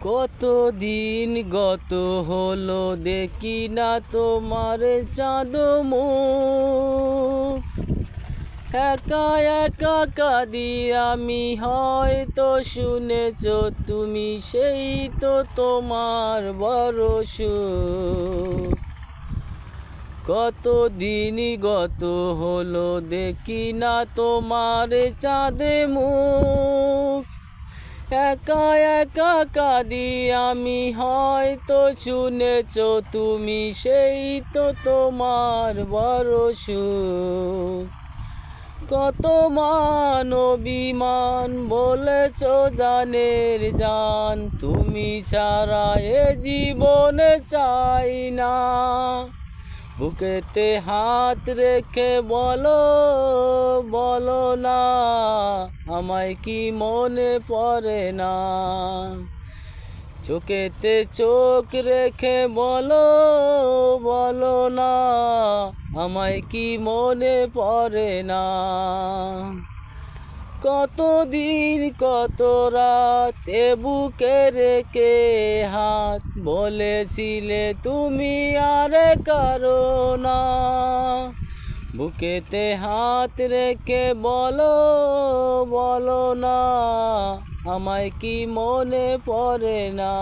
কতদিন গত হলো দেখি না তোমার চাঁদ মুখ। একা একা কাঁদি আমি, হয়তো শুনেছ তুমি, সেই তো তোমার বড় সুখ। কতদিন গত হলো দেখি না তোমার চাঁদ মুখ। একা একা কাঁদি আমি, হয়তো শুনেছ তুমি, সেই তো তোমার বড় সুখ। কত মান অভিমান বলেছ জানের জান, তুমি ছাড়া এ জীবনে চাই না। বুকেতে হাত রেখে বলো বলো না, আমায় কি মনে পড়ে না। চোখেতে চোখ রেখে বলো বলো না, আমায় কি মনে পড়ে না। কতদিন কত রাত এ বুকে রেখে হাত, বলেছিলে তুমি আর কারো না। বুকেতে হাত রেখে বলো বলো না, আমায় কি মনে পড়ে না।